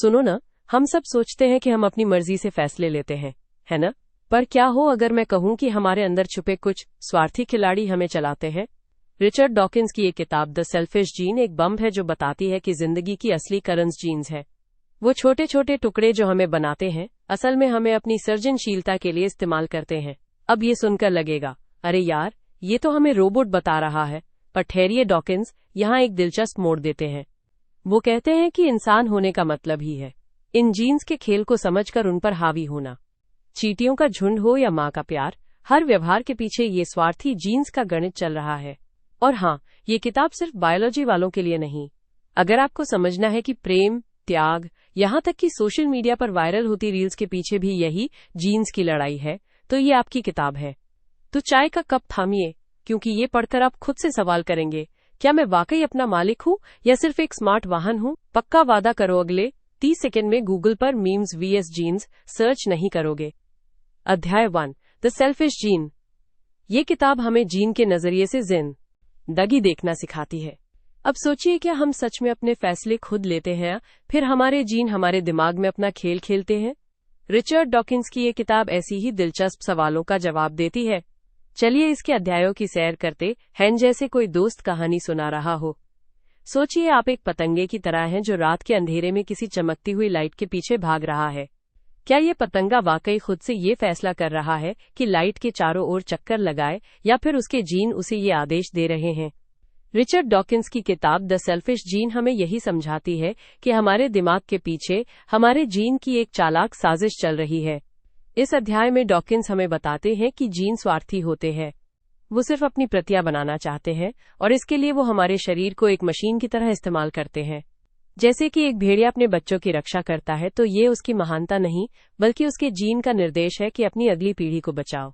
सुनो ना, हम सब सोचते हैं कि हम अपनी मर्जी से फैसले लेते हैं, है ना? पर क्या हो अगर मैं कहूं कि हमारे अंदर छुपे कुछ स्वार्थी खिलाड़ी हमें चलाते हैं? रिचर्ड डॉकिंस की ये किताब द सेल्फिश जीन एक बम है जो बताती है कि जिंदगी की असली करंट जीन्स है। वो छोटे छोटे टुकड़े जो हमें बनाते हैं, असल में हमें अपनी सृजनशीलता के लिए इस्तेमाल करते हैं। अब ये सुनकर लगेगा, अरे यार, ये तो हमें रोबोट बता रहा है। पर ठहरिए, डॉकिंस यहाँ एक दिलचस्प मोड़ देते हैं। वो कहते हैं कि इंसान होने का मतलब ही है इन जीन्स के खेल को समझकर उन पर हावी होना। चींटियों का झुंड हो या माँ का प्यार, हर व्यवहार के पीछे ये स्वार्थी जीन्स का गणित चल रहा है। और हाँ, ये किताब सिर्फ बायोलॉजी वालों के लिए नहीं। अगर आपको समझना है कि प्रेम, त्याग, यहाँ तक कि सोशल मीडिया पर वायरल होती रील्स के पीछे भी यही जीन्स की लड़ाई है, तो ये आपकी किताब है। तो चाय का कप थामिए, क्योंकि ये पढ़कर आप खुद से सवाल करेंगे, क्या मैं वाकई अपना मालिक हूँ या सिर्फ एक स्मार्ट वाहन हूँ? पक्का वादा करो अगले 30 सेकंड में गूगल पर मीम्स vs जीन्स सर्च नहीं करोगे। अध्याय 1, द सेल्फिश जीन। ये किताब हमें जीन के नजरिए से जिंदगी देखना सिखाती है। अब सोचिए, क्या हम सच में अपने फैसले खुद लेते हैं, फिर हमारे जीन हमारे दिमाग में अपना खेल खेलते हैं? रिचर्ड डॉकिंस की ये किताब ऐसी ही दिलचस्प सवालों का जवाब देती है। चलिए इसके अध्यायों की सैर करते हैं जैसे कोई दोस्त कहानी सुना रहा हो। सोचिए, आप एक पतंगे की तरह हैं जो रात के अंधेरे में किसी चमकती हुई लाइट के पीछे भाग रहा है। क्या ये पतंगा वाकई खुद से ये फैसला कर रहा है कि लाइट के चारों ओर चक्कर लगाए, या फिर उसके जीन उसे ये आदेश दे रहे हैं? रिचर्ड डॉकिंस की किताब द सेल्फिश जीन हमें यही समझाती है कि हमारे दिमाग के पीछे हमारे जीन की एक चालाक साजिश चल रही है। इस अध्याय में डॉकिंस हमें बताते हैं कि जीन स्वार्थी होते हैं। वो सिर्फ अपनी प्रतियां बनाना चाहते हैं और इसके लिए वो हमारे शरीर को एक मशीन की तरह इस्तेमाल करते हैं। जैसे कि एक भेड़िया अपने बच्चों की रक्षा करता है, तो ये उसकी महानता नहीं बल्कि उसके जीन का निर्देश है कि अपनी अगली पीढ़ी को बचाओ।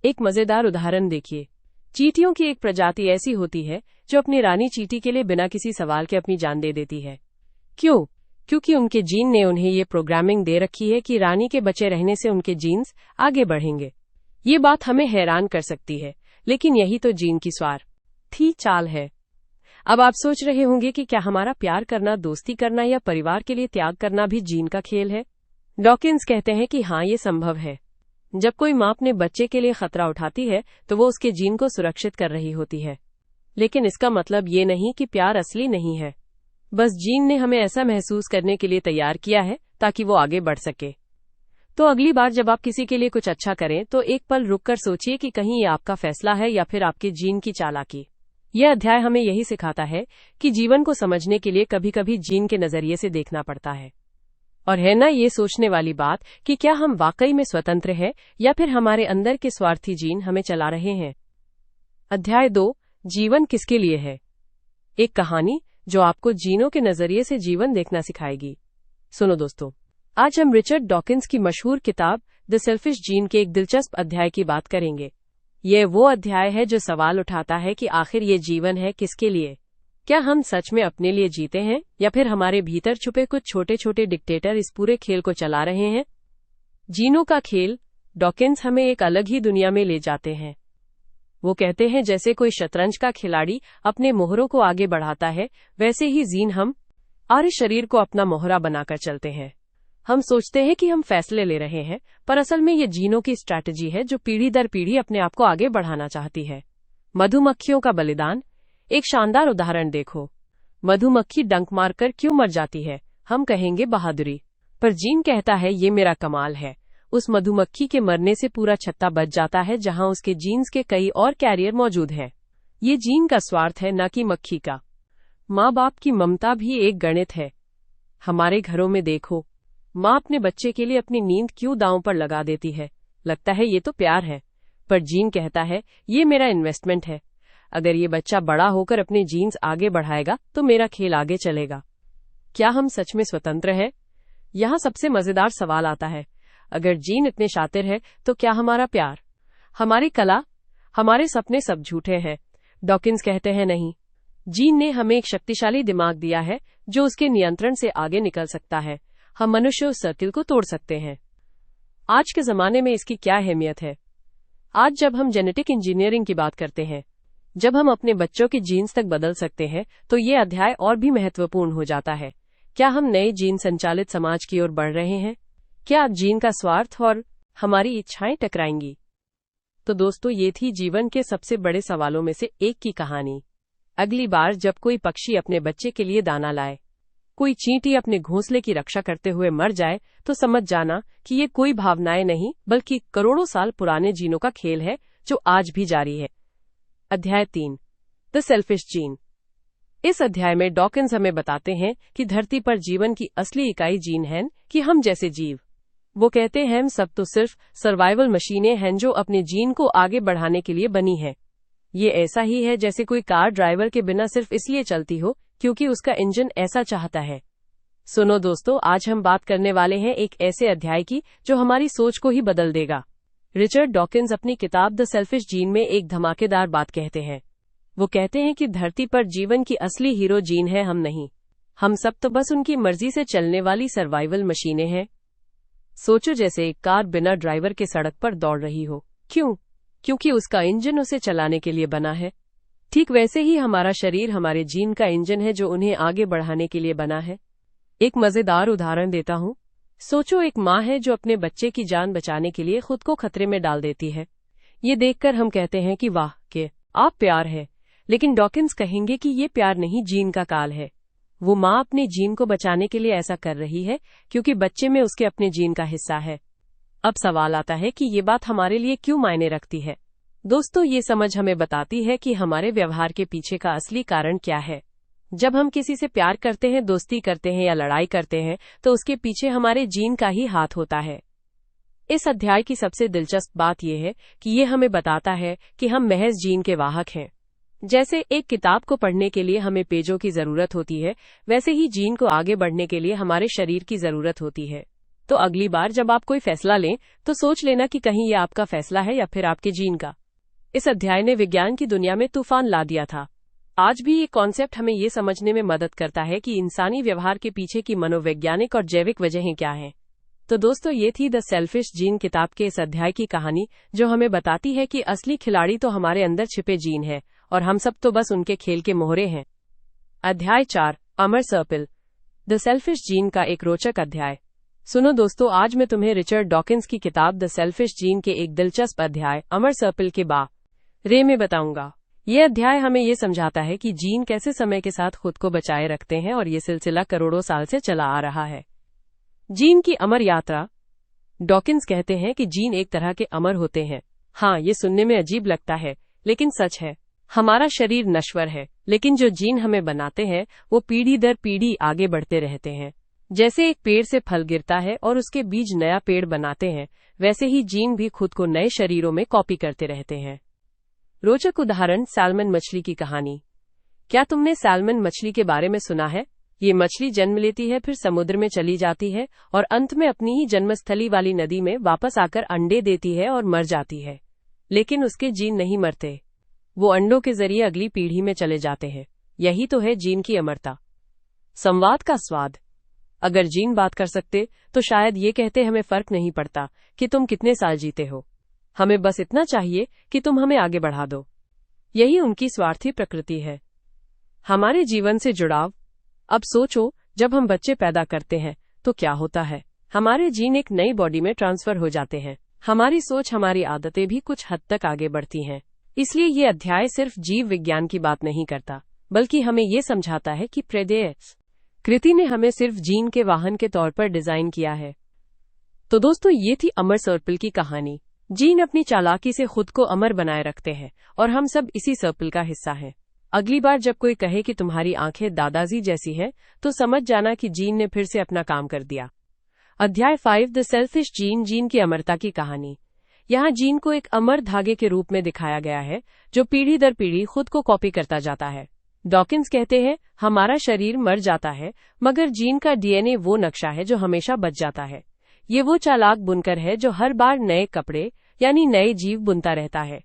एक मजेदार उदाहरण देखिए। चींटियों की एक प्रजाति ऐसी होती है जो अपनी रानी चींटी के लिए बिना किसी सवाल के अपनी जान दे देती है। क्यों? क्योंकि उनके जीन ने उन्हें ये प्रोग्रामिंग दे रखी है कि रानी के बचे रहने से उनके जीन्स आगे बढ़ेंगे। ये बात हमें हैरान कर सकती है, लेकिन यही तो जीन की स्वार्थी चाल है। अब आप सोच रहे होंगे कि क्या हमारा प्यार करना, दोस्ती करना या परिवार के लिए त्याग करना भी जीन का खेल है? डॉकिंस कहते हैं कि हाँ, ये संभव है। जब कोई माँ अपने बच्चे के लिए खतरा उठाती है तो वो उसके जीन को सुरक्षित कर रही होती है। लेकिन इसका मतलब ये नहीं कि प्यार असली नहीं है। बस जीन ने हमें ऐसा महसूस करने के लिए तैयार किया है ताकि वो आगे बढ़ सके। तो अगली बार जब आप किसी के लिए कुछ अच्छा करें, तो एक पल रुककर सोचिए कि कहीं ये आपका फैसला है या फिर आपके जीन की चालाकी। यह अध्याय हमें यही सिखाता है कि जीवन को समझने के लिए कभी कभी जीन के नजरिए से देखना पड़ता है। और है ना ये सोचने वाली बात कि क्या हम वाकई में स्वतंत्र हैं या फिर हमारे अंदर के स्वार्थी जीन हमें चला रहे हैं? अध्याय 2, जीवन किसके लिए है। एक कहानी जो आपको जीनों के नजरिए से जीवन देखना सिखाएगी। सुनो दोस्तों, आज हम रिचर्ड डॉकिंस की मशहूर किताब द सेल्फिश जीन के एक दिलचस्प अध्याय की बात करेंगे। यह वो अध्याय है जो सवाल उठाता है कि आखिर ये जीवन है किसके लिए? क्या हम सच में अपने लिए जीते हैं या फिर हमारे भीतर छुपे कुछ छोटे छोटे डिक्टेटर इस पूरे खेल को चला रहे हैं? जीनों का खेल। डॉकिंस हमें एक अलग ही दुनिया में ले जाते हैं। वो कहते हैं जैसे कोई शतरंज का खिलाड़ी अपने मोहरों को आगे बढ़ाता है, वैसे ही जीन हम आरे शरीर को अपना मोहरा बनाकर चलते हैं। हम सोचते हैं कि हम फैसले ले रहे हैं, पर असल में ये जीनों की स्ट्रैटेजी है जो पीढ़ी दर पीढ़ी अपने आप को आगे बढ़ाना चाहती है। मधुमक्खियों का बलिदान। एक शानदार उदाहरण देखो। मधुमक्खी डंक मारकर क्यों मर जाती है? हम कहेंगे बहादुरी, पर जीन कहता है ये मेरा कमाल है। उस मधुमक्खी के मरने से पूरा छत्ता बच जाता है जहां उसके जीन्स के कई और कैरियर मौजूद हैं। ये जीन का स्वार्थ है, न कि मक्खी का। माँ बाप की ममता भी एक गणित है। हमारे घरों में देखो, माँ अपने बच्चे के लिए अपनी नींद क्यों दांव पर लगा देती है? लगता है ये तो प्यार है, पर जीन कहता है ये मेरा इन्वेस्टमेंट है। अगर ये बच्चा बड़ा होकर अपने जीन्स आगे बढ़ाएगा तो मेरा खेल आगे चलेगा। क्या हम सच में स्वतंत्र हैं? यहाँ सबसे मजेदार सवाल आता है। अगर जीन इतने शातिर है तो क्या हमारा प्यार, हमारी कला, हमारे सपने सब झूठे हैं? डॉकिंस कहते हैं नहीं। जीन ने हमें एक शक्तिशाली दिमाग दिया है जो उसके नियंत्रण से आगे निकल सकता है। हम मनुष्य उस सर्किल को तोड़ सकते हैं। आज के जमाने में इसकी क्या अहमियत है? आज जब हम जेनेटिक इंजीनियरिंग की बात करते हैं, जब हम अपने बच्चों के जीन्स तक बदल सकते हैं, तो ये अध्याय और भी महत्वपूर्ण हो जाता है। क्या हम नए जीन संचालित समाज की ओर बढ़ रहे हैं? क्या जीन का स्वार्थ और हमारी इच्छाएं टकराएंगी? तो दोस्तों, ये थी जीवन के सबसे बड़े सवालों में से एक की कहानी। अगली बार जब कोई पक्षी अपने बच्चे के लिए दाना लाए, कोई चींटी अपने घोंसले की रक्षा करते हुए मर जाए, तो समझ जाना कि ये कोई भावनाएं नहीं बल्कि करोड़ों साल पुराने जीनों का खेल है जो आज भी जारी है। अध्याय 3, द सेल्फिश जीन। इस अध्याय में डॉकिंस हमें बताते हैं कि धरती पर जीवन की असली इकाई जीन है कि हम जैसे जीव। वो कहते हैं हम सब तो सिर्फ सर्वाइवल मशीनें हैं जो अपने जीन को आगे बढ़ाने के लिए बनी है। ये ऐसा ही है जैसे कोई कार ड्राइवर के बिना सिर्फ इसलिए चलती हो क्योंकि उसका इंजन ऐसा चाहता है। सुनो दोस्तों, आज हम बात करने वाले हैं एक ऐसे अध्याय की जो हमारी सोच को ही बदल देगा। रिचर्ड डॉकिंस अपनी किताब द सेल्फिश जीन में एक धमाकेदार बात कहते हैं। वो कहते हैं कि धरती पर जीवन की असली हीरो जीन है, हम नहीं। हम सब तो बस उनकी मर्जी से चलने वाली सर्वाइवल मशीनें हैं। सोचो, जैसे एक कार बिना ड्राइवर के सड़क पर दौड़ रही हो। क्यों? क्योंकि उसका इंजन उसे चलाने के लिए बना है। ठीक वैसे ही हमारा शरीर हमारे जीन का इंजन है जो उन्हें आगे बढ़ाने के लिए बना है। एक मजेदार उदाहरण देता हूँ। सोचो, एक माँ है जो अपने बच्चे की जान बचाने के लिए खुद को खतरे में डाल देती है। ये देखकर हम कहते हैं कि वाह के आप प्यार है, लेकिन डॉकिंस कहेंगे कि ये प्यार नहीं, जीन का काल है। वो माँ अपने जीन को बचाने के लिए ऐसा कर रही है क्योंकि बच्चे में उसके अपने जीन का हिस्सा है। अब सवाल आता है कि ये बात हमारे लिए क्यों मायने रखती है? दोस्तों, ये समझ हमें बताती है कि हमारे व्यवहार के पीछे का असली कारण क्या है। जब हम किसी से प्यार करते हैं, दोस्ती करते हैं या लड़ाई करते हैं, तो उसके पीछे हमारे जीन का ही हाथ होता है। इस अध्याय की सबसे दिलचस्प बात यह है कि ये हमें बताता है कि हम महज जीन के वाहक हैं। जैसे एक किताब को पढ़ने के लिए हमें पेजों की जरूरत होती है, वैसे ही जीन को आगे बढ़ने के लिए हमारे शरीर की जरूरत होती है। तो अगली बार जब आप कोई फैसला लें, तो सोच लेना कि कहीं ये आपका फैसला है या फिर आपके जीन का। इस अध्याय ने विज्ञान की दुनिया में तूफान ला दिया था। आज भी ये कॉन्सेप्ट हमें ये समझने में मदद करता है कि इंसानी व्यवहार के पीछे की मनोवैज्ञानिक और जैविक वजहें क्या हैं। तो दोस्तों, ये थी द सेल्फिश जीन किताब के इस अध्याय की कहानी, जो हमें बताती है कि असली खिलाड़ी तो हमारे अंदर छिपे जीन है और हम सब तो बस उनके खेल के मोहरे हैं। अध्याय 4, अमर सर्पिल। द सेल्फिश जीन का एक रोचक अध्याय। सुनो दोस्तों, आज मैं तुम्हें रिचर्ड डॉकिंस की किताब द सेल्फिश जीन के एक दिलचस्प अध्याय अमर सर्पिल के बारे में बताऊंगा। ये अध्याय हमें ये समझाता है कि जीन कैसे समय के साथ खुद को बचाए रखते हैं और ये सिलसिला करोड़ों साल से चला आ रहा है। जीन की अमर यात्रा। डॉकिंस कहते हैं कि जीन एक तरह के अमर होते हैं। हाँ, ये सुनने में अजीब लगता है, लेकिन सच है। हमारा शरीर नश्वर है, लेकिन जो जीन हमें बनाते हैं वो पीढ़ी दर पीढ़ी आगे बढ़ते रहते हैं। जैसे एक पेड़ से फल गिरता है और उसके बीज नया पेड़ बनाते हैं, वैसे ही जीन भी खुद को नए शरीरों में कॉपी करते रहते हैं। रोचक उदाहरण, सैल्मन मछली की कहानी। क्या तुमने सैल्मन मछली के बारे में सुना है? ये मछली जन्म लेती है, फिर समुद्र में चली जाती है और अंत में अपनी ही जन्मस्थली वाली नदी में वापस आकर अंडे देती है और मर जाती है। लेकिन उसके जीन नहीं मरते, वो अंडों के जरिए अगली पीढ़ी में चले जाते हैं। यही तो है जीन की अमरता। संवाद का स्वाद। अगर जीन बात कर सकते तो शायद ये कहते हमें फर्क नहीं पड़ता कि तुम कितने साल जीते हो, हमें बस इतना चाहिए कि तुम हमें आगे बढ़ा दो। यही उनकी स्वार्थी प्रकृति है। हमारे जीवन से जुड़ाव। अब सोचो, जब हम बच्चे पैदा करते हैं तो क्या होता है? हमारे जीन एक नई बॉडी में ट्रांसफर हो जाते हैं। हमारी सोच, हमारी आदतें भी कुछ हद तक आगे बढ़ती हैं। इसलिए ये अध्याय सिर्फ जीव विज्ञान की बात नहीं करता, बल्कि हमें ये समझाता है कि प्रकृति ने हमें सिर्फ जीन के वाहन के तौर पर डिजाइन किया है। तो दोस्तों, ये थी अमर सर्पिल की कहानी। जीन अपनी चालाकी से खुद को अमर बनाए रखते हैं और हम सब इसी सर्पिल का हिस्सा हैं। अगली बार जब कोई कहे कि तुम्हारी आंखें दादाजी जैसी हैं, तो समझ जाना कि जीन ने फिर से अपना काम कर दिया। अध्याय 5, द सेल्फिश जीन। जीन की अमरता की कहानी। यहाँ जीन को एक अमर धागे के रूप में दिखाया गया है जो पीढ़ी दर पीढ़ी खुद को कॉपी करता जाता है। डॉकिंस कहते हैं हमारा शरीर मर जाता है, मगर जीन का डीएनए वो नक्शा है जो हमेशा बच जाता है। ये वो चालाक बुनकर है जो हर बार नए कपड़े यानी नए जीव बुनता रहता है।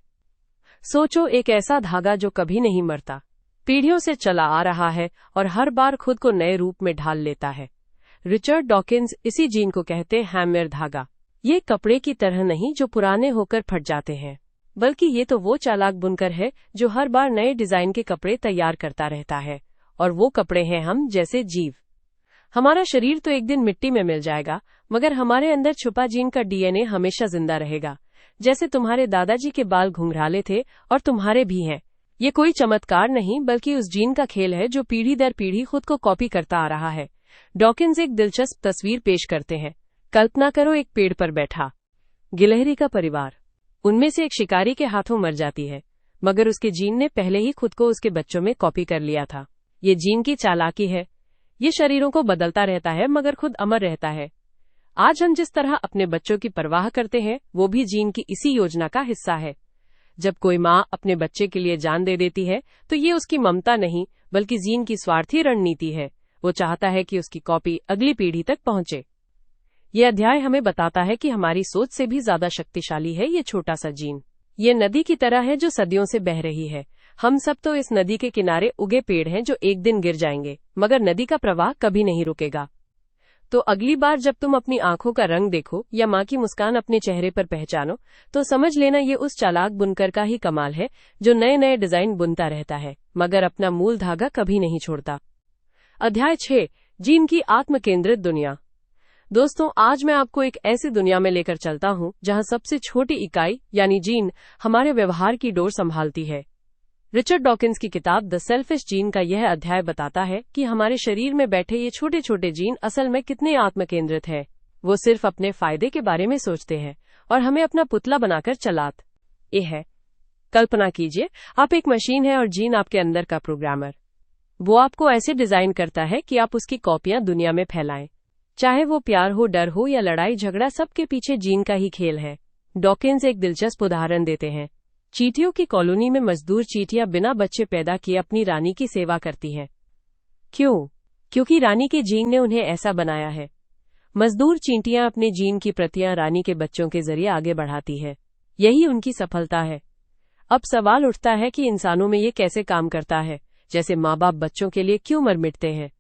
सोचो, एक ऐसा धागा जो कभी नहीं मरता, पीढ़ियों से चला आ रहा है और हर बार खुद को नए रूप में ढाल लेता है। रिचर्ड डॉकिंस इसी जीन को कहते हैं हैमर धागा। ये कपड़े की तरह नहीं जो पुराने होकर फट जाते हैं, बल्कि ये तो वो चालाक बुनकर है जो हर बार नए डिजाइन के कपड़े तैयार करता रहता है। और वो कपड़े हैं हम जैसे जीव। हमारा शरीर तो एक दिन मिट्टी में मिल जाएगा, मगर हमारे अंदर छुपा जीन का डीएनए हमेशा जिंदा रहेगा। जैसे तुम्हारे दादाजी के बाल घुंघराले थे और तुम्हारे भी हैं। ये कोई चमत्कार नहीं, बल्कि उस जीन का खेल है जो पीढ़ी दर पीढ़ी खुद को कॉपी करता आ रहा है। डॉकिंस एक दिलचस्प तस्वीर पेश करते हैं। कल्पना करो, एक पेड़ पर बैठा गिलहरी का परिवार। उनमें से एक शिकारी के हाथों मर जाती है, मगर उसके जीन ने पहले ही खुद को उसके बच्चों में कॉपी कर लिया था। ये जीन की चालाकी है। ये शरीरों को बदलता रहता है, मगर खुद अमर रहता है। आज हम जिस तरह अपने बच्चों की परवाह करते हैं, वो भी जीन की इसी योजना का हिस्सा है। जब कोई माँ अपने बच्चे के लिए जान दे देती है, तो ये उसकी ममता नहीं, बल्कि जीन की स्वार्थी रणनीति है। वो चाहता है कि उसकी कॉपी अगली पीढ़ी तक पहुंचे। ये अध्याय हमें बताता है कि हमारी सोच से भी ज्यादा शक्तिशाली है ये छोटा सा जीन। ये नदी की तरह है जो सदियों से बह रही है। हम सब तो इस नदी के किनारे उगे पेड़ हैं जो एक दिन गिर जाएंगे, मगर नदी का प्रवाह कभी नहीं रुकेगा। तो अगली बार जब तुम अपनी आंखों का रंग देखो या माँ की मुस्कान अपने चेहरे पर पहचानो, तो समझ लेना ये उस चालाक बुनकर का ही कमाल है जो नए नए डिजाइन बुनता रहता है, मगर अपना मूल धागा कभी नहीं छोड़ता। अध्याय 6, जीन की आत्म केंद्रित दुनिया। दोस्तों, आज मैं आपको एक ऐसी दुनिया में लेकर चलता हूँ जहाँ सबसे छोटी इकाई यानी जीन हमारे व्यवहार की डोर संभालती है। रिचर्ड डॉकिंस की किताब द सेल्फिश जीन का यह अध्याय बताता है कि हमारे शरीर में बैठे ये छोटे छोटे जीन असल में कितने आत्मकेंद्रित हैं। वो सिर्फ अपने फायदे के बारे में सोचते हैं और हमें अपना पुतला बनाकर चलाते हैं। कल्पना कीजिए, आप एक मशीन है और जीन आपके अंदर का प्रोग्रामर। वो आपको ऐसे डिजाइन करता है कि आप उसकी कॉपियां दुनिया में फैलाएं। चाहे वो प्यार हो, डर हो या लड़ाई झगड़ा, सबके पीछे जीन का ही खेल है। डॉकिंस एक दिलचस्प उदाहरण देते हैं। चींटियों की कॉलोनी में मजदूर चींटियां बिना बच्चे पैदा किए अपनी रानी की सेवा करती हैं। क्यों? क्योंकि रानी के जीन ने उन्हें ऐसा बनाया है। मजदूर चींटियां अपने जीन की प्रतियां रानी के बच्चों के जरिए आगे बढ़ाती है। यही उनकी सफलता है। अब सवाल उठता है कि इंसानों में ये कैसे काम करता है? जैसे माँ बाप बच्चों के लिए क्यों मर मिटते हैं?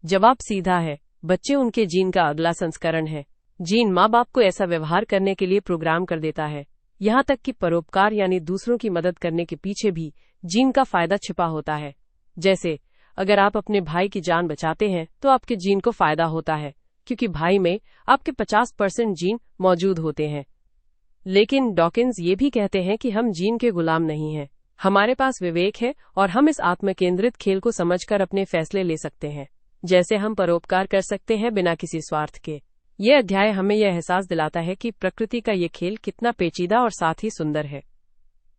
जवाब सीधा है, बच्चे उनके जीन का अगला संस्करण है। जीन माँ बाप को ऐसा व्यवहार करने के लिए प्रोग्राम कर देता है। यहाँ तक कि परोपकार यानी दूसरों की मदद करने के पीछे भी जीन का फायदा छिपा होता है। जैसे अगर आप अपने भाई की जान बचाते हैं तो आपके जीन को फायदा होता है, क्योंकि भाई में आपके 50% जीन मौजूद होते हैं। लेकिन डॉकिंस ये भी कहते हैं कि हम जीन के गुलाम नहीं हैं। हमारे पास विवेक है और हम इस आत्मकेंद्रित खेल को समझकर अपने फैसले ले सकते हैं। जैसे हम परोपकार कर सकते हैं बिना किसी स्वार्थ के। ये अध्याय हमें यह एहसास दिलाता है कि प्रकृति का ये खेल कितना पेचीदा और साथ ही सुंदर है।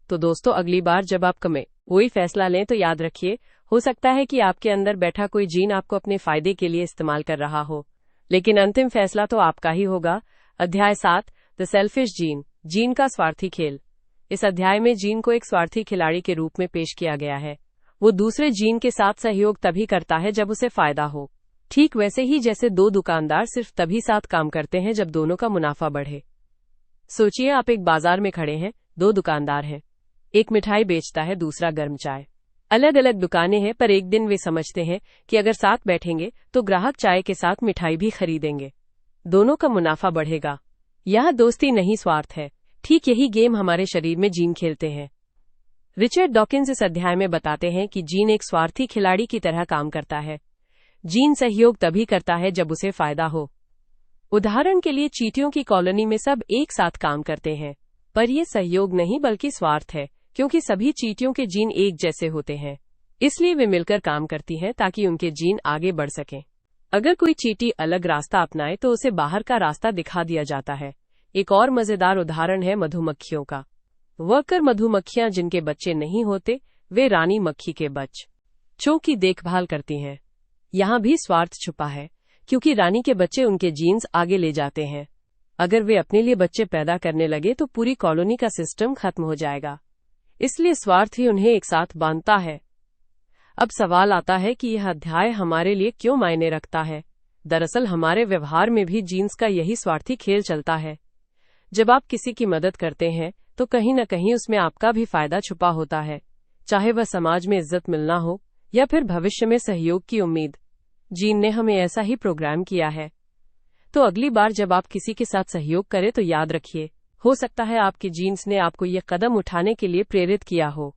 तो दोस्तों, अगली बार जब आप कोई फैसला लें तो याद रखिए, हो सकता है कि आपके अंदर बैठा कोई जीन आपको अपने फायदे के लिए इस्तेमाल कर रहा हो, लेकिन अंतिम फैसला तो आपका ही होगा। अध्याय 7, द सेल्फिश जीन, जीन का स्वार्थी खेल। इस अध्याय में जीन को एक स्वार्थी खिलाड़ी के रूप में पेश किया गया है। वो दूसरे जीन के साथ सहयोग तभी करता है जब उसे फायदा हो। ठीक वैसे ही जैसे दो दुकानदार सिर्फ तभी साथ काम करते हैं जब दोनों का मुनाफा बढ़े। सोचिए, आप एक बाजार में खड़े हैं, दो दुकानदार हैं। एक मिठाई बेचता है, दूसरा गर्म चाय। अलग अलग दुकानें हैं, पर एक दिन वे समझते हैं कि अगर साथ बैठेंगे तो ग्राहक चाय के साथ मिठाई भी खरीदेंगे। दोनों का मुनाफा बढ़ेगा। यह दोस्ती नहीं, स्वार्थ है। ठीक यही गेम हमारे शरीर में जीन खेलते हैं। रिचर्ड डॉकिंस इस अध्याय में बताते हैं कि जीन एक स्वार्थी खिलाड़ी की तरह काम करता है। जीन सहयोग तभी करता है जब उसे फायदा हो। उदाहरण के लिए, चींटियों की कॉलोनी में सब एक साथ काम करते हैं, पर यह सहयोग नहीं बल्कि स्वार्थ है, क्योंकि सभी चींटियों के जीन एक जैसे होते हैं। इसलिए वे मिलकर काम करती हैं ताकि उनके जीन आगे बढ़ सकें। अगर कोई चींटी अलग रास्ता अपनाए तो उसे बाहर का रास्ता दिखा दिया जाता है। एक और मजेदार उदाहरण है मधुमक्खियों का। वर्कर मधुमक्खियां जिनके बच्चे नहीं होते, वे रानी मक्खी के बच्चों की देखभाल करती हैं। यहाँ भी स्वार्थ छुपा है, क्योंकि रानी के बच्चे उनके जीन्स आगे ले जाते हैं। अगर वे अपने लिए बच्चे पैदा करने लगे तो पूरी कॉलोनी का सिस्टम खत्म हो जाएगा। इसलिए स्वार्थ ही उन्हें एक साथ बांधता है। अब सवाल आता है कि यह अध्याय हमारे लिए क्यों मायने रखता है। दरअसल हमारे व्यवहार में भी जीन्स का यही स्वार्थी खेल चलता है। जब आप किसी की मदद करते हैं तो कहीं न कहीं उसमें आपका भी फायदा छुपा होता है, चाहे वह समाज में इज्जत मिलना हो या फिर भविष्य में सहयोग की उम्मीद। जीन ने हमें ऐसा ही प्रोग्राम किया है। तो अगली बार जब आप किसी के साथ सहयोग करें तो याद रखिए, हो सकता है आपके जीन्स ने आपको ये कदम उठाने के लिए प्रेरित किया हो,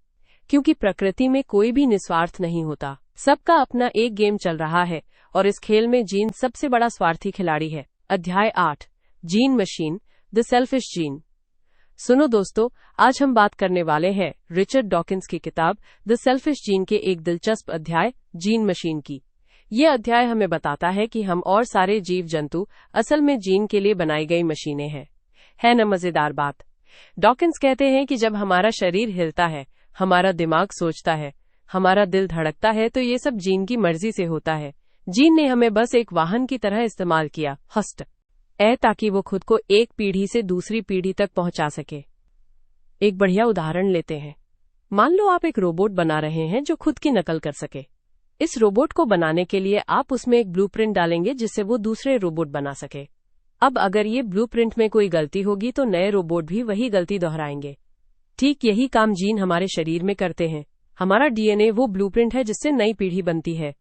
क्योंकि प्रकृति में कोई भी निस्वार्थ नहीं होता। सबका अपना एक गेम चल रहा है और इस खेल में जीन सबसे बड़ा स्वार्थी खिलाड़ी है। अध्याय 8, gene machine, the selfish gene. सुनो दोस्तों, आज हम बात करने वाले हैं रिचर्ड डॉकिंस की किताब द सेल्फिश जीन के एक दिलचस्प अध्याय जीन मशीन की। ये अध्याय हमें बताता है कि हम और सारे जीव जंतु असल में जीन के लिए बनाई गई मशीनें हैं। है न मजेदार बात? डॉकिंस कहते हैं कि जब हमारा शरीर हिलता है, हमारा दिमाग सोचता है, हमारा दिल धड़कता है, तो ये सब जीन की मर्जी से होता है। जीन ने हमें बस एक वाहन की तरह इस्तेमाल किया ताकि वो खुद को एक पीढ़ी से दूसरी पीढ़ी तक पहुंचा सके। एक बढ़िया उदाहरण लेते हैं। मान लो आप एक रोबोट बना रहे हैं जो खुद की नकल कर सके। इस रोबोट को बनाने के लिए आप उसमें एक ब्लूप्रिंट डालेंगे जिससे वो दूसरे रोबोट बना सके। अब अगर ये ब्लूप्रिंट में कोई गलती होगी तो नए रोबोट भी वही गलती दोहराएंगे। ठीक यही काम जीन हमारे शरीर में करते हैं। हमारा डीएनए वो ब्लूप्रिंट है जिससे नई पीढ़ी बनती है।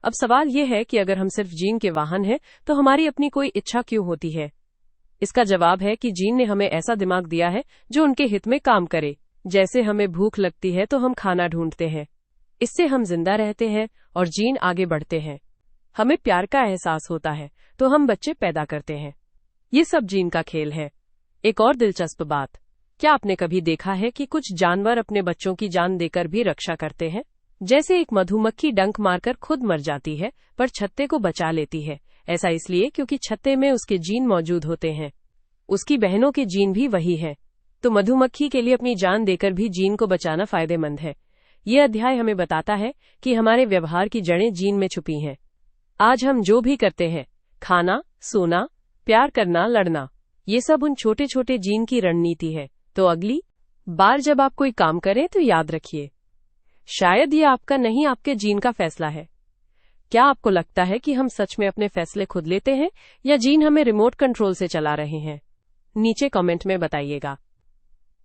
अब सवाल यह है कि अगर हम सिर्फ जीन के वाहन हैं तो हमारी अपनी कोई इच्छा क्यों होती है? इसका जवाब है कि जीन ने हमें ऐसा दिमाग दिया है जो उनके हित में काम करे। जैसे हमें भूख लगती है तो हम खाना ढूंढते हैं, इससे हम जिंदा रहते हैं और जीन आगे बढ़ते हैं। हमें प्यार का एहसास होता है तो हम बच्चे पैदा करते हैं। ये सब जीन का खेल है। एक और दिलचस्प बात, क्या आपने कभी देखा है कि कुछ जानवर अपने बच्चों की जान देकर भी रक्षा करते हैं? जैसे एक मधुमक्खी डंक मारकर खुद मर जाती है पर छत्ते को बचा लेती है। ऐसा इसलिए क्योंकि छत्ते में उसके जीन मौजूद होते हैं। उसकी बहनों के जीन भी वही हैं। तो मधुमक्खी के लिए अपनी जान देकर भी जीन को बचाना फायदेमंद है। ये अध्याय हमें बताता है कि हमारे व्यवहार की जड़ें जीन में छुपी हैं। आज हम जो भी करते हैं, खाना, सोना, प्यार करना, लड़ना, ये सब उन छोटे छोटे जीन की रणनीति है। तो अगली बार जब आप कोई काम करें तो याद रखिए, शायद ये आपका नहीं, आपके जीन का फैसला है। क्या आपको लगता है कि हम सच में अपने फैसले खुद लेते हैं या जीन हमें रिमोट कंट्रोल से चला रहे हैं? नीचे कमेंट में बताइएगा।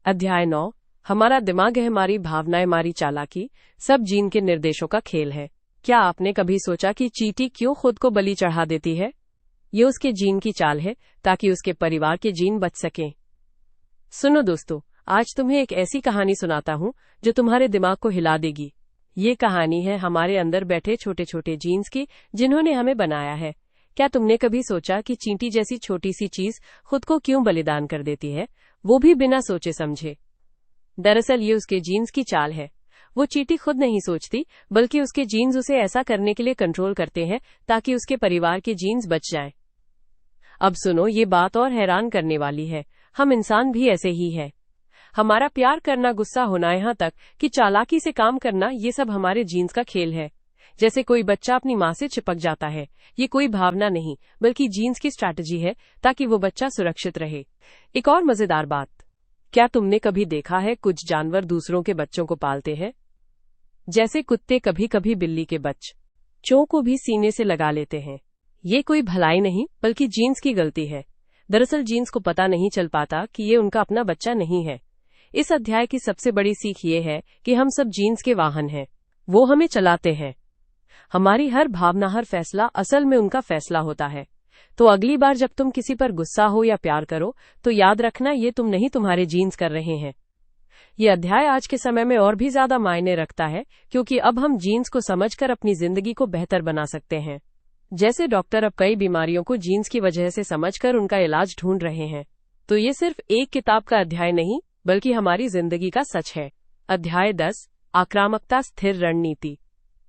अध्याय 9, हमारा दिमाग है, हमारी भावनाएं, हमारी चालाकी, सब जीन के निर्देशों का खेल है। क्या आपने कभी सोचा कि चींटी क्यों खुद को बलि चढ़ा देती है? ये उसके जीन की चाल है ताकि उसके परिवार के जीन बच सकें। सुनो दोस्तों, आज तुम्हें एक ऐसी कहानी सुनाता हूँ जो तुम्हारे दिमाग को हिला देगी। ये कहानी है हमारे अंदर बैठे छोटे छोटे जीन्स की, जिन्होंने हमें बनाया है। क्या तुमने कभी सोचा कि चींटी जैसी छोटी सी चीज खुद को क्यों बलिदान कर देती है, वो भी बिना सोचे समझे? दरअसल ये उसके जीन्स की चाल है। वो चींटी खुद नहीं सोचती, बल्कि उसके जीन्स उसे ऐसा करने के लिए कंट्रोल करते हैं ताकि उसके परिवार के जीन्स बच जाएं। अब सुनो, ये बात और हैरान करने वाली है। हम इंसान भी ऐसे ही हैं। हमारा प्यार करना, गुस्सा होना, यहाँ तक कि चालाकी से काम करना, ये सब हमारे जीन्स का खेल है। जैसे कोई बच्चा अपनी माँ से चिपक जाता है, ये कोई भावना नहीं बल्कि जीन्स की स्ट्रैटेजी है ताकि वो बच्चा सुरक्षित रहे। एक और मजेदार बात, क्या तुमने कभी देखा है कुछ जानवर दूसरों के बच्चों को पालते हैं? जैसे कुत्ते कभी कभी बिल्ली के बच्चों को भी सीने से लगा लेते हैं। ये कोई भलाई नहीं बल्कि जीन्स की गलती है। दरअसल जीन्स को पता नहीं चल पाता कि ये उनका अपना बच्चा नहीं है। इस अध्याय की सबसे बड़ी सीख ये है कि हम सब जीन्स के वाहन हैं। वो हमें चलाते हैं। हमारी हर भावना, हर फैसला असल में उनका फैसला होता है। तो अगली बार जब तुम किसी पर गुस्सा हो या प्यार करो तो याद रखना, ये तुम नहीं, तुम्हारे जीन्स कर रहे हैं। ये अध्याय आज के समय में और भी ज्यादा मायने रखता है क्योंकि अब हम जीन्स को समझकर अपनी जिंदगी को बेहतर बना सकते हैं। जैसे डॉक्टर अब कई बीमारियों को जीन्स की वजह से समझकर उनका इलाज ढूंढ रहे हैं। तो ये सिर्फ एक किताब का अध्याय नहीं बल्कि हमारी जिंदगी का सच है। अध्याय 10, आक्रामकता, स्थिर रणनीति।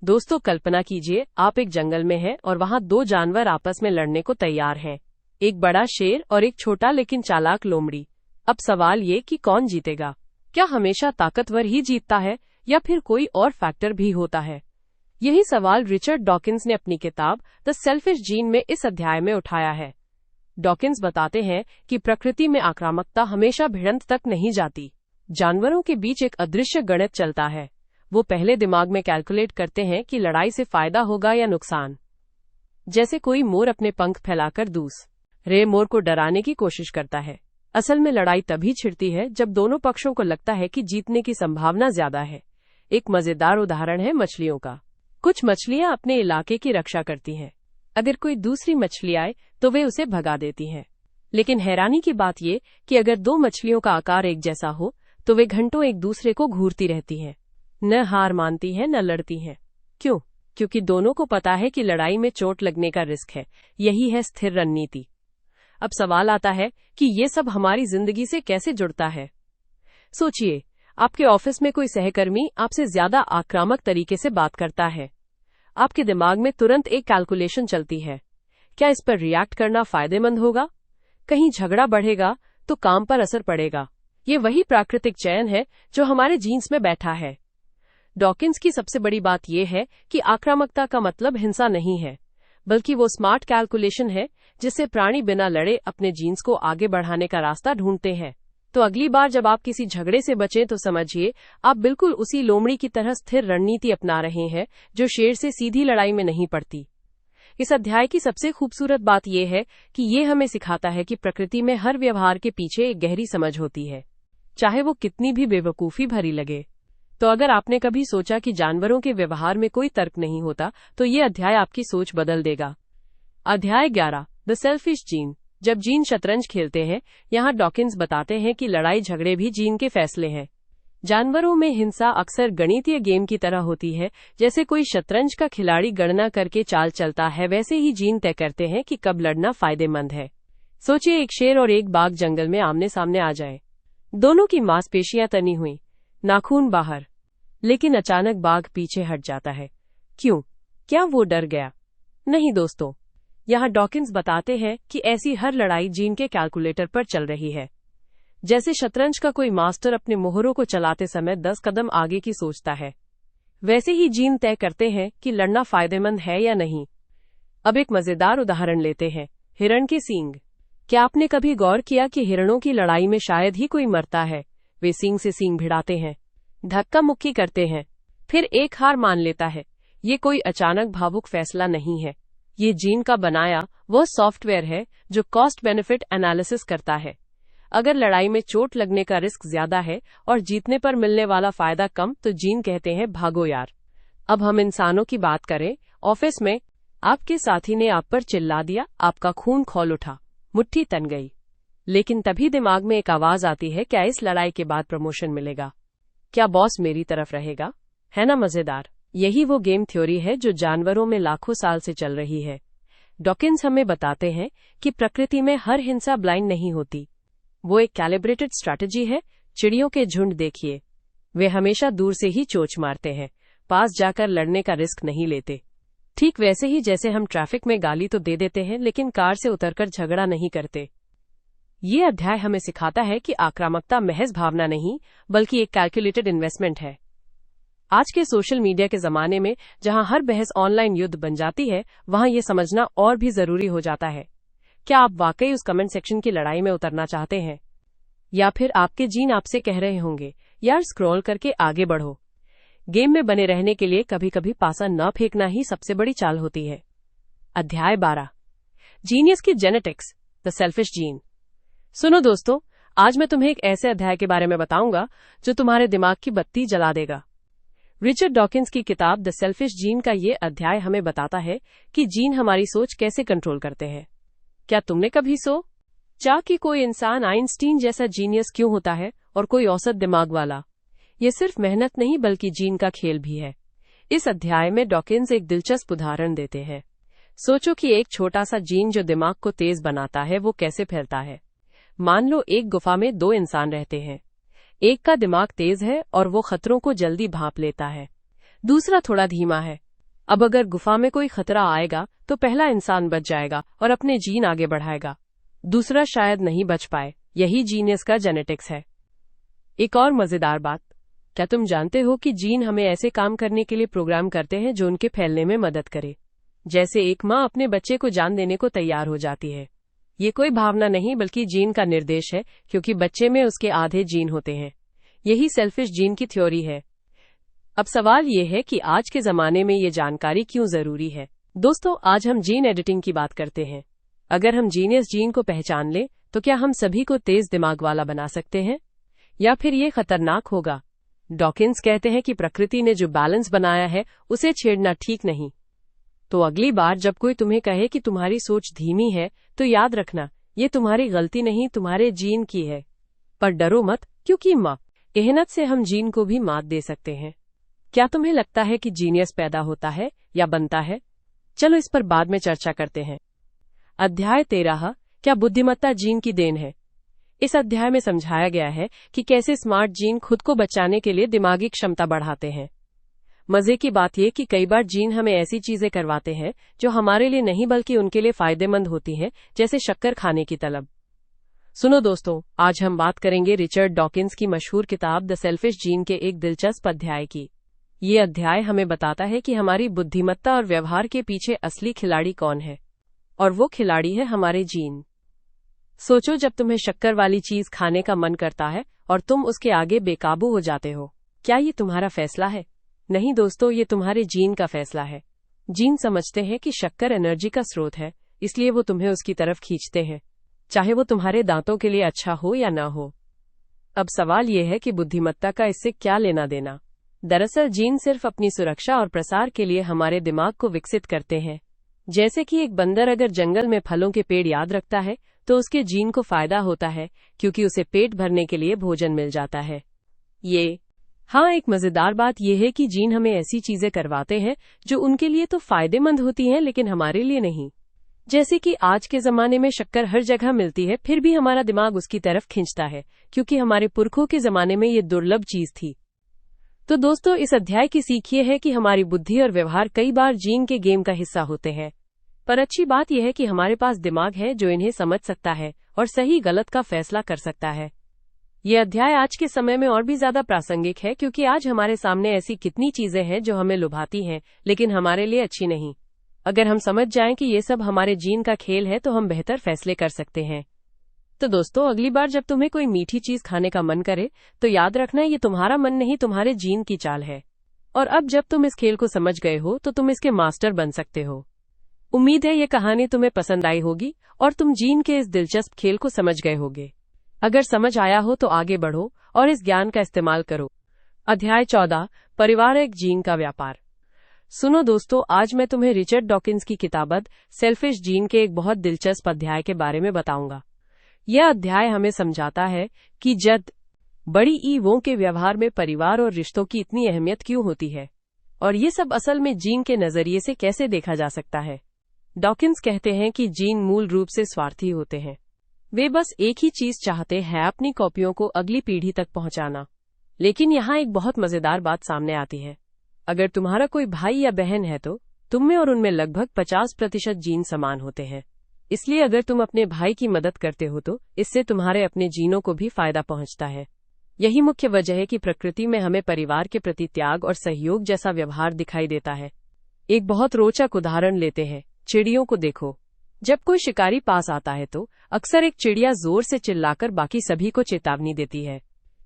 दोस्तों, कल्पना कीजिए आप एक जंगल में हैं और वहां दो जानवर आपस में लड़ने को तैयार हैं। एक बड़ा शेर और एक छोटा लेकिन चालाक लोमड़ी। अब सवाल ये कि कौन जीतेगा? क्या हमेशा ताकतवर ही जीतता है या फिर कोई और फैक्टर भी होता है? यही सवाल रिचर्ड डॉकिंस ने अपनी किताब द सेल्फिश जीन में इस अध्याय में उठाया है। डॉकिंस बताते हैं कि प्रकृति में आक्रामकता हमेशा भिड़ंत तक नहीं जाती। जानवरों के बीच एक अदृश्य गणित चलता है। वो पहले दिमाग में कैलकुलेट करते हैं कि लड़ाई से फायदा होगा या नुकसान। जैसे कोई मोर अपने पंख फैलाकर दूसरे मोर को डराने की कोशिश करता है। असल में लड़ाई तभी छिड़ती है जब दोनों पक्षों को लगता है कि जीतने की संभावना ज्यादा है। एक मजेदार उदाहरण है मछलियों का। कुछ मछलियां अपने इलाके की रक्षा करती हैं। अगर कोई दूसरी मछली आए तो वे उसे भगा देती हैं। लेकिन हैरानी की बात ये कि अगर दो मछलियों का आकार एक जैसा हो तो वे घंटों एक दूसरे को घूरती रहती हैं, न हार मानती हैं न लड़ती हैं। क्यों? क्योंकि दोनों को पता है कि लड़ाई में चोट लगने का रिस्क है। यही है स्थिर रणनीति। अब सवाल आता है कि ये सब हमारी जिंदगी से कैसे जुड़ता है। सोचिए, आपके ऑफिस में कोई सहकर्मी आपसे ज्यादा आक्रामक तरीके से बात करता है। आपके दिमाग में तुरंत एक कैलकुलेशन चलती है, क्या इस पर रिएक्ट करना फायदेमंद होगा? कहीं झगड़ा बढ़ेगा तो काम पर असर पड़ेगा। ये वही प्राकृतिक चयन है जो हमारे जीन्स में बैठा है। डॉकिंस की सबसे बड़ी बात यह है कि आक्रामकता का मतलब हिंसा नहीं है, बल्कि वो स्मार्ट कैलकुलेशन है जिससे प्राणी बिना लड़े अपने जीन्स को आगे बढ़ाने का रास्ता ढूंढते हैं। तो अगली बार जब आप किसी झगड़े से बचें तो समझिए आप बिल्कुल उसी लोमड़ी की तरह स्थिर रणनीति अपना रहे हैं जो शेर से सीधी लड़ाई में नहीं पड़ती। इस अध्याय की सबसे खूबसूरत बात यह है कि ये हमें सिखाता है कि प्रकृति में हर व्यवहार के पीछे एक गहरी समझ होती है, चाहे वो कितनी भी बेवकूफी भरी लगे। तो अगर आपने कभी सोचा कि जानवरों के व्यवहार में कोई तर्क नहीं होता, तो ये अध्याय आपकी सोच बदल देगा। अध्याय 11, द सेल्फिश जीन। जब जीन शतरंज खेलते हैं, यहाँ डॉकिंस बताते हैं कि लड़ाई झगड़े भी जीन के फैसले हैं। जानवरों में हिंसा अक्सर गणितीय गेम की तरह होती है। जैसे कोई शतरंज का खिलाड़ी गणना करके चाल चलता है, वैसे ही जीन तय करते हैं कि कब लड़ना फायदेमंद है। सोचिए, एक शेर और एक बाघ जंगल में आमने सामने आ जाए। दोनों की मांसपेशियां तनी हुई, नाखून बाहर, लेकिन अचानक बाघ पीछे हट जाता है। क्यों? क्या वो डर गया? नहीं दोस्तों, यहाँ डॉकिंस बताते हैं कि ऐसी हर लड़ाई जीन के कैलकुलेटर पर चल रही है। जैसे शतरंज का कोई मास्टर अपने मोहरों को चलाते समय 10 कदम आगे की सोचता है, वैसे ही जीन तय करते हैं कि लड़ना फायदेमंद है या नहीं। अब एक मजेदार उदाहरण लेते हैं, हिरण के सींग। क्या आपने कभी गौर किया कि हिरणों की लड़ाई में शायद ही कोई मरता है? वे सींग से सींग भिड़ाते हैं, धक्का मुक्की करते हैं, फिर एक हार मान लेता है। ये कोई अचानक भावुक फैसला नहीं है, ये जीन का बनाया वह सॉफ्टवेयर है जो कॉस्ट बेनिफिट एनालिसिस करता है। अगर लड़ाई में चोट लगने का रिस्क ज्यादा है और जीतने पर मिलने वाला फायदा कम, तो जीन कहते हैं भागो यार। अब हम इंसानों की बात करें। ऑफिस में आपके साथी ने आप पर चिल्ला दिया, आपका खून खौल उठा, मुट्ठी तन गई। लेकिन तभी दिमाग में एक आवाज आती है, क्या इस लड़ाई के बाद प्रमोशन मिलेगा? क्या बॉस मेरी तरफ रहेगा? है ना मजेदार? यही वो गेम थ्योरी है जो जानवरों में लाखों साल से चल रही है। डॉकिंस हमें बताते हैं कि प्रकृति में हर हिंसा ब्लाइंड नहीं होती, वो एक कैलिब्रेटेड स्ट्रैटेजी है। चिड़ियों के झुंड देखिए, वे हमेशा दूर से ही चोंच मारते हैं, पास जाकर लड़ने का रिस्क नहीं लेते। ठीक वैसे ही जैसे हम ट्रैफिक में गाली तो दे देते हैं, लेकिन कार से उतरकर झगड़ा नहीं करते। ये अध्याय हमें सिखाता है कि आक्रामकता महज भावना नहीं, बल्कि एक कैलकुलेटेड इन्वेस्टमेंट है। आज के सोशल मीडिया के जमाने में जहां हर बहस ऑनलाइन युद्ध बन जाती है, वहां यह समझना और भी जरूरी हो जाता है। क्या आप वाकई उस कमेंट सेक्शन की लड़ाई में उतरना चाहते हैं, या फिर आपके जीन आपसे कह रहे होंगे, यार स्क्रॉल करके आगे बढ़ो? गेम में बने रहने के लिए कभी कभी पासा न फेंकना ही सबसे बड़ी चाल होती है। अध्याय 12, जीनियस की जेनेटिक्स, द सेल्फिश जीन। सुनो दोस्तों, आज मैं तुम्हें एक ऐसे अध्याय के बारे में बताऊंगा जो तुम्हारे दिमाग की बत्ती जला देगा। रिचर्ड डॉकिंस की किताब द सेल्फिश जीन का ये अध्याय हमें बताता है कि जीन हमारी सोच कैसे कंट्रोल करते हैं। क्या तुमने कभी सोचा कि कोई इंसान आइंस्टीन जैसा जीनियस क्यों होता है और कोई औसत दिमाग वाला? ये सिर्फ मेहनत नहीं, बल्कि जीन का खेल भी है। इस अध्याय में डॉकिंस एक दिलचस्प उदाहरण देते हैं। सोचो कि एक छोटा सा जीन जो दिमाग को तेज बनाता है, वो कैसे फैलता है। मान लो एक गुफा में 2 इंसान रहते हैं। एक का दिमाग तेज है और वो खतरों को जल्दी भांप लेता है, दूसरा थोड़ा धीमा है। अब अगर गुफा में कोई खतरा आएगा तो पहला इंसान बच जाएगा और अपने जीन आगे बढ़ाएगा, दूसरा शायद नहीं बच पाए। यही जीनियस का जेनेटिक्स है। एक और मजेदार बात, क्या तुम जानते हो कि जीन हमें ऐसे काम करने के लिए प्रोग्राम करते हैं जो उनके फैलने में मदद करे? जैसे एक माँ अपने बच्चे को जान देने को तैयार हो जाती है। ये कोई भावना नहीं, बल्कि जीन का निर्देश है, क्योंकि बच्चे में उसके आधे जीन होते हैं। यही सेल्फिश जीन की थ्योरी है। अब सवाल ये है कि आज के जमाने में ये जानकारी क्यों जरूरी है? दोस्तों, आज हम जीन एडिटिंग की बात करते हैं। अगर हम जीनियस जीन को पहचान लें, तो क्या हम सभी को तेज दिमाग वाला बना सकते हैं, या फिर ये खतरनाक होगा? डॉकिंस कहते हैं कि प्रकृति ने जो बैलेंस बनाया है, उसे छेड़ना ठीक नहीं। तो अगली बार जब कोई तुम्हें कहे कि तुम्हारी सोच धीमी है, तो याद रखना, ये तुम्हारी गलती नहीं, तुम्हारे जीन की है। पर डरो मत, क्योंकि मेहनत से हम जीन को भी मात दे सकते हैं। क्या तुम्हें लगता है कि जीनियस पैदा होता है या बनता है? चलो इस पर बाद में चर्चा करते हैं। अध्याय 13, क्या बुद्धिमत्ता जीन की देन है? इस अध्याय में समझाया गया है कि कैसे स्मार्ट जीन खुद को बचाने के लिए दिमागी क्षमता बढ़ाते हैं। मजे की बात यह कि कई बार जीन हमें ऐसी चीजें करवाते हैं जो हमारे लिए नहीं बल्कि उनके लिए फायदेमंद होती हैं, जैसे शक्कर खाने की तलब। सुनो दोस्तों, आज हम बात करेंगे रिचर्ड डॉकिंस की मशहूर किताब द सेल्फिश जीन के एक दिलचस्प अध्याय की। ये अध्याय हमें बताता है कि हमारी बुद्धिमत्ता और व्यवहार के पीछे असली खिलाड़ी कौन है, और वो खिलाड़ी है हमारे जीन। सोचो, जब तुम्हें शक्कर वाली चीज खाने का मन करता है और तुम उसके आगे बेकाबू हो जाते हो, क्या ये तुम्हारा फैसला है? नहीं दोस्तों, ये तुम्हारे जीन का फैसला है। जीन समझते हैं कि शक्कर एनर्जी का स्रोत है, इसलिए वो तुम्हें उसकी तरफ खींचते हैं, चाहे वो तुम्हारे दांतों के लिए अच्छा हो या ना हो। अब सवाल यह है कि बुद्धिमत्ता का इससे क्या लेना देना। दरअसल जीन सिर्फ अपनी सुरक्षा और प्रसार के लिए हमारे दिमाग को विकसित करते हैं। जैसे कि एक बंदर अगर जंगल में फलों के पेड़ याद रखता है तो उसके जीन को फायदा होता है, क्योंकि उसे पेट भरने के लिए भोजन मिल जाता है। एक मजेदार बात यह है कि जीन हमें ऐसी चीजें करवाते हैं जो उनके लिए तो फायदेमंद होती हैं, लेकिन हमारे लिए नहीं। जैसे कि आज के जमाने में शक्कर हर जगह मिलती है, फिर भी हमारा दिमाग उसकी तरफ खींचता है, क्योंकि हमारे पुरखों के जमाने में ये दुर्लभ चीज थी। तो दोस्तों, इस अध्याय की सीख ये है कि हमारी बुद्धि और व्यवहार कई बार जीन के गेम का हिस्सा होते हैं, पर अच्छी बात यह है कि हमारे पास दिमाग है जो इन्हें समझ सकता है और सही गलत का फैसला कर सकता है। यह अध्याय आज के समय में और भी ज्यादा प्रासंगिक है, क्योंकि आज हमारे सामने ऐसी कितनी चीजें हैं जो हमें लुभाती हैं, लेकिन हमारे लिए अच्छी नहीं। अगर हम समझ जाएं कि ये सब हमारे जीन का खेल है, तो हम बेहतर फैसले कर सकते हैं। तो दोस्तों, अगली बार जब तुम्हें कोई मीठी चीज खाने का मन करे, तो याद रखना ये तुम्हारा मन नहीं, तुम्हारे जीन की चाल है। और अब जब तुम इस खेल को समझ गए हो, तो तुम इसके मास्टर बन सकते हो। उम्मीद है ये कहानी तुम्हें पसंद आई होगी और तुम जीन के इस दिलचस्प खेल को समझ गए होगे। अगर समझ आया हो तो आगे बढ़ो और इस ज्ञान का इस्तेमाल करो। अध्याय 14, पारिवारिक जीन का व्यापार। सुनो दोस्तों, आज मैं तुम्हें रिचर्ड डॉकिंस की किताब द सेल्फिश जीन के एक बहुत दिलचस्प अध्याय के बारे में बताऊंगा। यह अध्याय हमें समझाता है कि जद बड़ी ईवों के व्यवहार में परिवार और रिश्तों की इतनी अहमियत क्यों होती है, और ये सब असल में जीन के नजरिए से कैसे देखा जा सकता है। डॉकिंस कहते हैं कि जीन मूल रूप से स्वार्थी होते हैं। वे बस एक ही चीज चाहते हैं, अपनी कॉपियों को अगली पीढ़ी तक पहुंचाना। लेकिन यहाँ एक बहुत मजेदार बात सामने आती है। अगर तुम्हारा कोई भाई या बहन है तो तुम में और उनमें लगभग 50% जीन समान होते हैं। इसलिए अगर तुम अपने भाई की मदद करते हो तो इससे तुम्हारे अपने जीनों को भी फायदा पहुंचता है। यही मुख्य वजह है कि प्रकृति में हमें परिवार के प्रति त्याग और सहयोग जैसा व्यवहार दिखाई देता है। एक बहुत रोचक उदाहरण लेते हैं। चिड़ियों को देखो। जब कोई शिकारी पास आता है तो अक्सर एक चिड़िया जोर से चिल्लाकर बाकी सभी को चेतावनी देती है।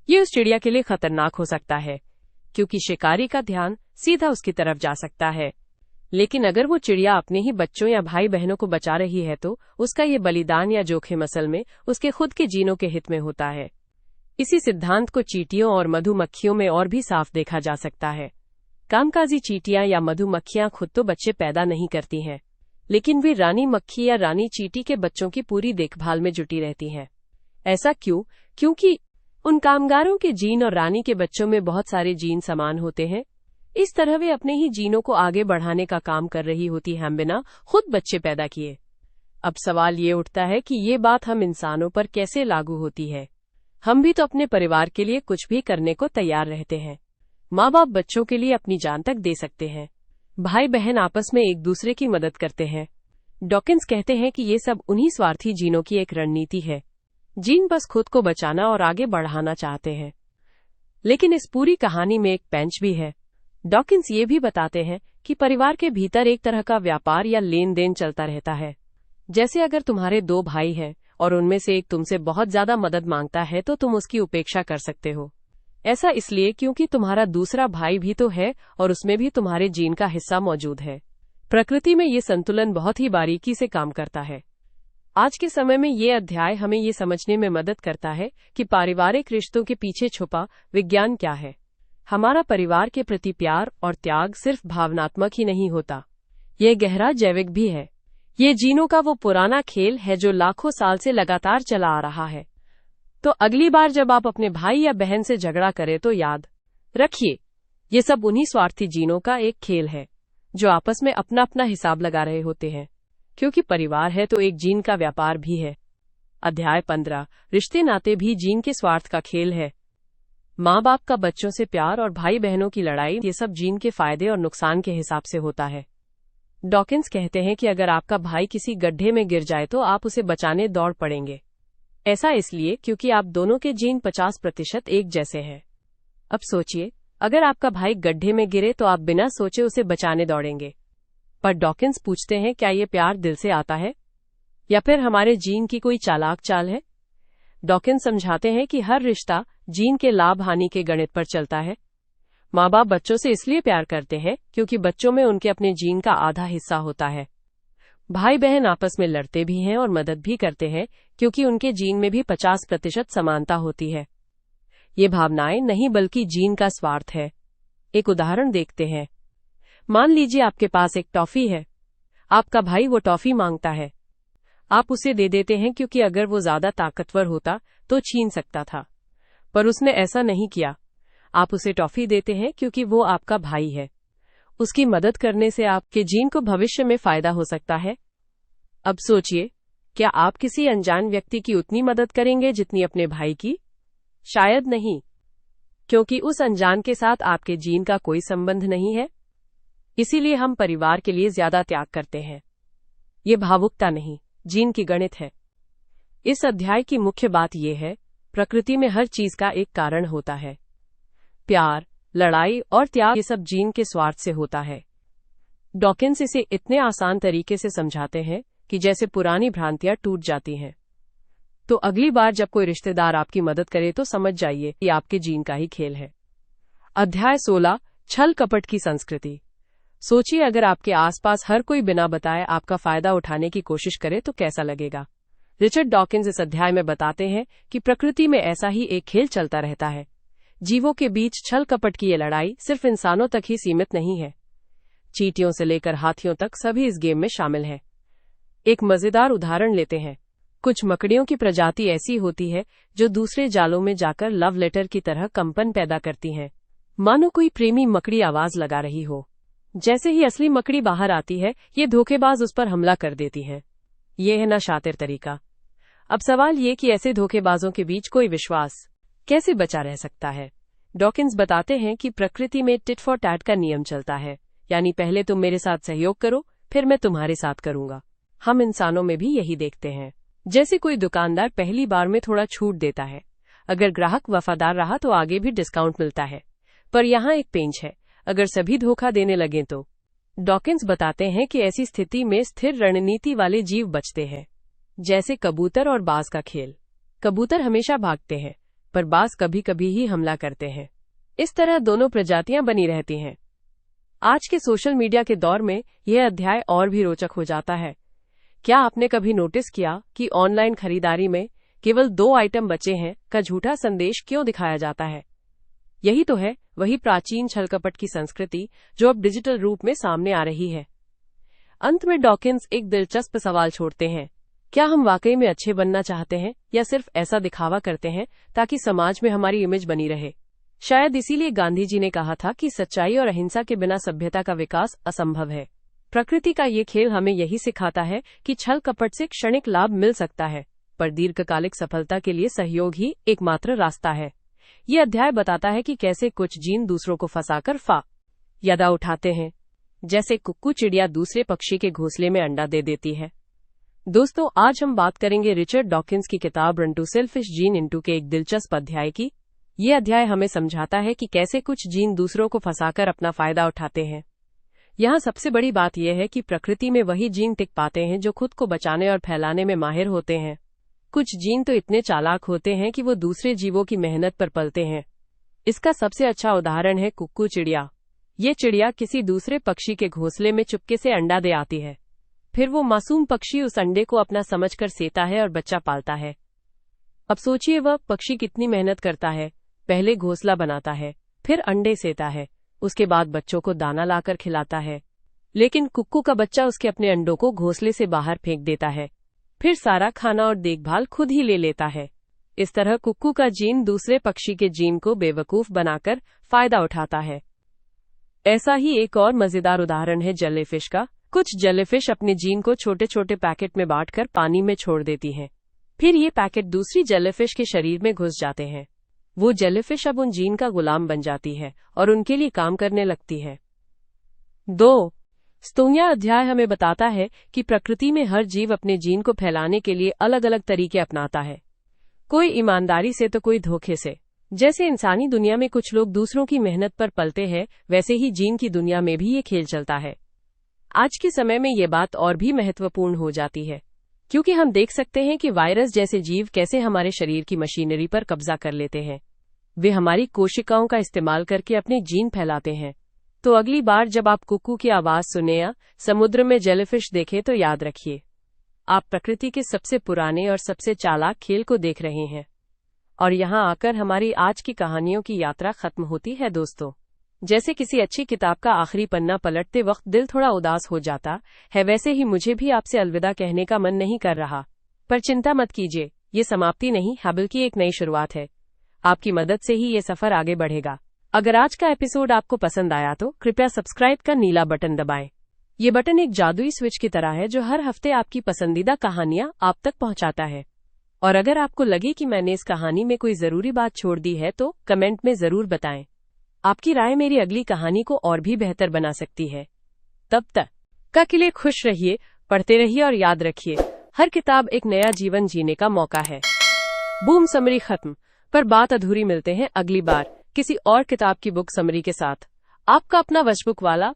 ये उस चिड़िया के लिए खतरनाक हो सकता है, क्योंकि शिकारी का ध्यान सीधा उसकी तरफ जा सकता है। लेकिन अगर वो चिड़िया अपने ही बच्चों या भाई बहनों को बचा रही है तो उसका ये बलिदान या जोखिम असल में उसके खुद के जीनों के हित में होता है। इसी सिद्धांत को चींटियों और मधुमक्खियों में और भी साफ देखा जा सकता है। कामकाजी चींटियां या मधुमक्खियां खुद तो बच्चे पैदा नहीं करती हैं, लेकिन वे रानी मक्खी या रानी चींटी के बच्चों की पूरी देखभाल में जुटी रहती हैं। ऐसा क्यों? क्योंकि उन कामगारों के जीन और रानी के बच्चों में बहुत सारे जीन समान होते हैं। इस तरह वे अपने ही जीनों को आगे बढ़ाने का काम कर रही होती हैं, बिना खुद बच्चे पैदा किए। अब सवाल ये उठता है कि ये बात हम इंसानों पर कैसे लागू होती है। हम भी तो अपने परिवार के लिए कुछ भी करने को तैयार रहते हैं। माँ बाप बच्चों के लिए अपनी जान तक दे सकते हैं। भाई बहन आपस में एक दूसरे की मदद करते हैं। डॉकिंस कहते हैं कि ये सब उन्हीं स्वार्थी जीनों की एक रणनीति है। जीन बस खुद को बचाना और आगे बढ़ाना चाहते हैं। लेकिन इस पूरी कहानी में एक पेंच भी है। डॉकिंस ये भी बताते हैं कि परिवार के भीतर एक तरह का व्यापार या लेन देन चलता रहता है। जैसे अगर तुम्हारे 2 भाई हैं और उनमें से एक तुमसे बहुत ज्यादा मदद मांगता है तो तुम उसकी उपेक्षा कर सकते हो। ऐसा इसलिए क्योंकि तुम्हारा दूसरा भाई भी तो है और उसमें भी तुम्हारे जीन का हिस्सा मौजूद है। प्रकृति में ये संतुलन बहुत ही बारीकी से काम करता है। आज के समय में ये अध्याय हमें ये समझने में मदद करता है कि पारिवारिक रिश्तों के पीछे छुपा विज्ञान क्या है। हमारा परिवार के प्रति प्यार और त्याग सिर्फ भावनात्मक ही नहीं होता, यह गहरा जैविक भी है। ये जीनों का वो पुराना खेल है जो लाखों साल से लगातार चला आ रहा है। तो अगली बार जब आप अपने भाई या बहन से झगड़ा करें तो याद रखिए, ये सब उन्हीं स्वार्थी जीनों का एक खेल है जो आपस में अपना अपना हिसाब लगा रहे होते हैं, क्योंकि परिवार है तो एक जीन का व्यापार भी है। अध्याय 15। रिश्ते नाते भी जीन के स्वार्थ का खेल है। माँ बाप का बच्चों से प्यार और भाई बहनों की लड़ाई, ये सब जीन के फायदे और नुकसान के हिसाब से होता है। डॉकिंस कहते हैं कि अगर आपका भाई किसी गड्ढे में गिर जाए तो आप उसे बचाने दौड़ पड़ेंगे। ऐसा इसलिए क्योंकि आप दोनों के जीन 50% एक जैसे हैं। अब सोचिए, अगर आपका भाई गड्ढे में गिरे तो आप बिना सोचे उसे बचाने दौड़ेंगे। पर डॉकिंस पूछते हैं, क्या ये प्यार दिल से आता है या फिर हमारे जीन की कोई चालाक चाल है? डॉकिंस समझाते हैं कि हर रिश्ता जीन के लाभ हानि के गणित पर चलता है। माँ बाप बच्चों से इसलिए प्यार करते हैं क्योंकि बच्चों में उनके अपने जीन का आधा हिस्सा होता है। भाई बहन आपस में लड़ते भी हैं और मदद भी करते हैं क्योंकि उनके जीन में भी 50% समानता होती है। ये भावनाएं नहीं बल्कि जीन का स्वार्थ है। एक उदाहरण देखते हैं। मान लीजिए आपके पास एक टॉफी है। आपका भाई वो टॉफी मांगता है। आप उसे दे देते हैं क्योंकि अगर वो ज्यादा ताकतवर होता तो छीन सकता था, पर उसने ऐसा नहीं किया। आप उसे टॉफी देते हैं क्योंकि वो आपका भाई है। उसकी मदद करने से आपके जीन को भविष्य में फायदा हो सकता है। अब सोचिए, क्या आप किसी अनजान व्यक्ति की उतनी मदद करेंगे जितनी अपने भाई की? शायद नहीं, क्योंकि उस अनजान के साथ आपके जीन का कोई संबंध नहीं है। इसीलिए हम परिवार के लिए ज्यादा त्याग करते हैं। ये भावुकता नहीं, जीन की गणित है। इस अध्याय की मुख्य बात यह है, प्रकृति में हर चीज का एक कारण होता है। प्यार, लड़ाई और त्याग, ये सब जीन के स्वार्थ से होता है। डॉकिंस इसे इतने आसान तरीके से समझाते हैं कि जैसे पुरानी भ्रांतियां टूट जाती हैं। तो अगली बार जब कोई रिश्तेदार आपकी मदद करे तो समझ जाइए कि आपके जीन का ही खेल है। अध्याय 16। छल कपट की संस्कृति। सोचिए, अगर आपके आसपास हर कोई बिना बताए आपका फायदा उठाने की कोशिश करे तो कैसा लगेगा? रिचर्ड डॉकिंस इस अध्याय में बताते हैं कि प्रकृति में ऐसा ही एक खेल चलता रहता है। जीवों के बीच छल कपट की ये लड़ाई सिर्फ इंसानों तक ही सीमित नहीं है। चींटियों से लेकर हाथियों तक सभी इस गेम में शामिल हैं। एक मजेदार उदाहरण लेते हैं। कुछ मकड़ियों की प्रजाति ऐसी होती है जो दूसरे जालों में जाकर लव लेटर की तरह कंपन पैदा करती हैं, मानो कोई प्रेमी मकड़ी आवाज लगा रही हो। जैसे ही असली मकड़ी बाहर आती है, ये धोखेबाज उस पर हमला कर देती हैं। ये है ना शातिर तरीका। अब सवाल ये कि ऐसे धोखेबाजों के बीच कोई विश्वास कैसे बचा रह सकता है? डॉकिंस बताते हैं कि प्रकृति में टिट फॉर टैट का नियम चलता है, यानी पहले तुम मेरे साथ सहयोग करो, फिर मैं तुम्हारे साथ करूंगा। हम इंसानों में भी यही देखते हैं। जैसे कोई दुकानदार पहली बार में थोड़ा छूट देता है, अगर ग्राहक वफादार रहा तो आगे भी डिस्काउंट मिलता है। पर यहाँ एक पेंच है, अगर सभी धोखा देने लगे तो। डॉकिंस बताते हैं कि ऐसी स्थिति में स्थिर रणनीति वाले जीव बचते हैं, जैसे कबूतर और बाज का खेल। कबूतर हमेशा भागते हैं, पर बाज कभी कभी ही हमला करते हैं। इस तरह दोनों प्रजातियां बनी रहती हैं। आज के सोशल मीडिया के दौर में यह अध्याय और भी रोचक हो जाता है। क्या आपने कभी नोटिस किया कि ऑनलाइन खरीदारी में केवल 2 आइटम बचे हैं का झूठा संदेश क्यों दिखाया जाता है? यही तो है वही प्राचीन छलकपट की संस्कृति जो अब डिजिटल रूप में सामने आ रही है। अंत में डॉकिंस एक दिलचस्प सवाल छोड़ते हैं। क्या हम वाकई में अच्छे बनना चाहते हैं या सिर्फ ऐसा दिखावा करते हैं ताकि समाज में हमारी इमेज बनी रहे? शायद इसीलिए गांधी जी ने कहा था कि सच्चाई और अहिंसा के बिना सभ्यता का विकास असंभव है। प्रकृति का ये खेल हमें यही सिखाता है कि छल कपट से क्षणिक लाभ मिल सकता है, पर दीर्घकालिक सफलता के लिए सहयोग ही एकमात्र रास्ता है। ये अध्याय बताता है कि कैसे कुछ जीन दूसरों को फंसाकर फायदा उठाते हैं, जैसे कुक्कू चिड़िया दूसरे पक्षी के घोंसले में अंडा दे देती है। दोस्तों, आज हम बात करेंगे रिचर्ड डॉकिंस की किताब रन टू सेल्फिश जीन इनटू के एक दिलचस्प अध्याय की। ये अध्याय हमें समझाता है कि कैसे कुछ जीन दूसरों को फंसाकर अपना फायदा उठाते हैं। यहाँ सबसे बड़ी बात यह है कि प्रकृति में वही जीन टिक पाते हैं जो खुद को बचाने और फैलाने में माहिर होते हैं। कुछ जीन तो इतने चालाक होते हैं कि वो दूसरे जीवों की मेहनत पर पलते हैं। इसका सबसे अच्छा उदाहरण है कुक्कू चिड़िया। ये चिड़िया किसी दूसरे पक्षी के घोंसले में चुपके से अंडा दे आती है। फिर वो मासूम पक्षी उस अंडे को अपना समझकर सेता है और बच्चा पालता है। अब सोचिए वह पक्षी कितनी मेहनत करता है। पहले घोंसला बनाता है, फिर अंडे सेता है, उसके बाद बच्चों को दाना लाकर खिलाता है। लेकिन कुक्कू का बच्चा उसके अपने अंडों को घोंसले से बाहर फेंक देता है, फिर सारा खाना और देखभाल खुद ही ले लेता है। इस तरह कुक्कू का जीन दूसरे पक्षी के जीन को बेवकूफ बनाकर फायदा उठाता है। ऐसा ही एक और मजेदार उदाहरण है जेलीफिश का। कुछ जेलीफिश अपने जीन को छोटे छोटे पैकेट में बांटकर पानी में छोड़ देती हैं। फिर ये पैकेट दूसरी जेलीफिश के शरीर में घुस जाते हैं। वो जेलीफिश अब उन जीन का गुलाम बन जाती है और उनके लिए काम करने लगती है। 2. स्तोंया अध्याय हमें बताता है कि प्रकृति में हर जीव अपने जीन को फैलाने के लिए अलग अलग तरीके अपनाता है, कोई ईमानदारी से तो कोई धोखे से। जैसे इंसानी दुनिया में कुछ लोग दूसरों की मेहनत पर पलते हैं, वैसे ही जीन की दुनिया में भी ये खेल चलता है। आज के समय में ये बात और भी महत्वपूर्ण हो जाती है, क्योंकि हम देख सकते हैं कि वायरस जैसे जीव कैसे हमारे शरीर की मशीनरी पर कब्जा कर लेते हैं। वे हमारी कोशिकाओं का इस्तेमाल करके अपने जीन फैलाते हैं। तो अगली बार जब आप कुक्कू की आवाज सुने या समुद्र में जेलीफिश देखें तो याद रखिए, आप प्रकृति के सबसे पुराने और सबसे चालाक खेल को देख रहे हैं। और यहाँ आकर हमारी आज की कहानियों की यात्रा खत्म होती है दोस्तों। जैसे किसी अच्छी किताब का आखिरी पन्ना पलटते वक्त दिल थोड़ा उदास हो जाता है, वैसे ही मुझे भी आपसे अलविदा कहने का मन नहीं कर रहा। पर चिंता मत कीजिए, ये समाप्ति नहीं है बल्कि एक नई शुरुआत है। आपकी मदद से ही ये सफर आगे बढ़ेगा। अगर आज का एपिसोड आपको पसंद आया तो कृपया सब्सक्राइब का नीला बटन दबाएं। ये बटन एक जादुई स्विच की तरह है जो हर हफ्ते आपकी पसंदीदा कहानियां आप तक पहुंचाता है। और अगर आपको लगे कि मैंने इस कहानी में कोई जरूरी बात छोड़ दी है तो कमेंट में जरूर बताएं। आपकी राय मेरी अगली कहानी को और भी बेहतर बना सकती है। तब तक के लिए खुश रहिए, पढ़ते रहिए और याद रखिए, हर किताब एक नया जीवन जीने का मौका है। बूम समरी खत्म, पर बात अधूरी। मिलते हैं अगली बार किसी और किताब की बुक समरी के साथ। आपका अपना वशबुक वाला।